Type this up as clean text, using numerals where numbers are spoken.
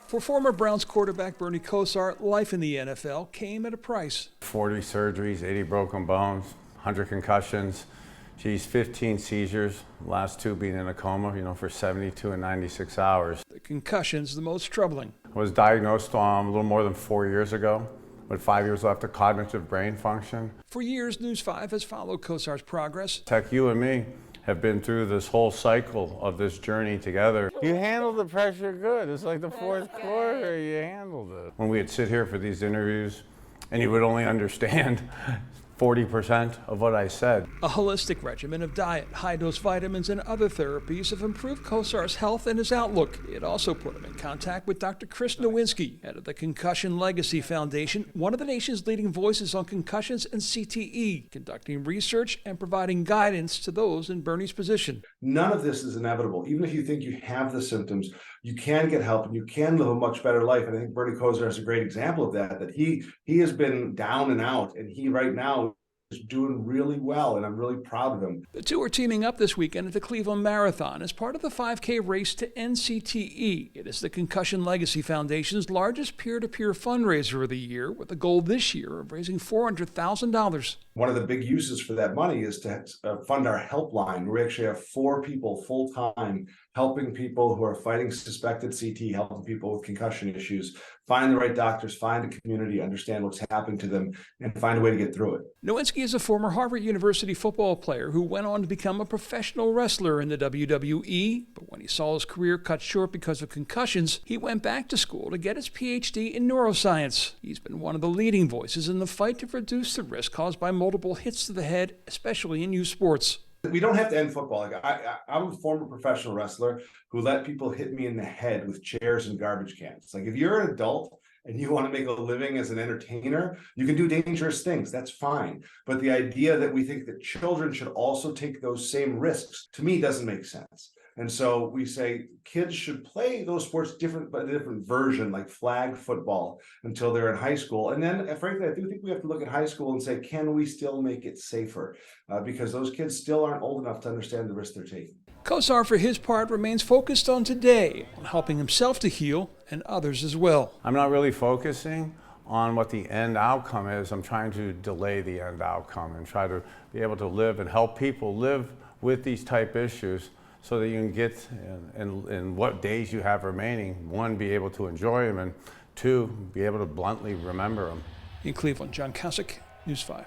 For former Browns quarterback Bernie Kosar, life in the NFL came at a price. 40 surgeries, 80 broken bones, 100 concussions, 15 seizures, last 2 being in a coma, for 72 and 96 hours. The concussion's the most troubling. I was diagnosed a little more than 4 years ago, with 5 years left of cognitive brain function. For years, News 5 has followed Kosar's progress. Tech, you and me have been through this whole cycle of this journey together. You handled the pressure good. It's like the fourth quarter, you handled it. When we would sit here for these interviews, and you would only understand 40% of what I said. A holistic regimen of diet, high-dose vitamins, and other therapies have improved Kosar's health and his outlook. It also put him in contact with Dr. Chris Nowinski, head of the Concussion Legacy Foundation, one of the nation's leading voices on concussions and CTE, conducting research and providing guidance to those in Bernie's position. None of this is inevitable. Even if you think you have the symptoms, you can get help and you can live a much better life. And I think Bernie Kosar is a great example of that he has been down and out, and he right now is doing really well, and I'm really proud of him. The two are teaming up this weekend at the Cleveland Marathon as part of the 5K race to End CTE. It is the Concussion Legacy Foundation's largest peer-to-peer fundraiser of the year, with a goal this year of raising $400,000. One of the big uses for that money is to fund our helpline. We actually have 4 people full-time helping people who are fighting suspected CTE, helping people with concussion issues, find the right doctors, find a community, understand what's happening to them, and find a way to get through it. Nowinski is a former Harvard University football player who went on to become a professional wrestler in the WWE, but when he saw his career cut short because of concussions, he went back to school to get his PhD in neuroscience. He's been one of the leading voices in the fight to reduce the risk caused by multiple hits to the head, especially in youth sports. We don't have to end football. I'm a former professional wrestler who let people hit me in the head with chairs and garbage cans. Like, if you're an adult and you want to make a living as an entertainer, you can do dangerous things. That's fine. But the idea that we think that children should also take those same risks, to me, doesn't make sense. And so we say kids should play those sports different, but a different version, like flag football, until they're in high school. And then, frankly, I do think we have to look at high school and say, can we still make it safer? Because those kids still aren't old enough to understand the risk they're taking. Kosar, for his part, remains focused on today, on helping himself to heal and others as well. I'm not really focusing on what the end outcome is. I'm trying to delay the end outcome and try to be able to live and help people live with these type issues, so that you can get in what days you have remaining, 1, be able to enjoy them, and 2, be able to bluntly remember them. In Cleveland, John Kosar, News 5.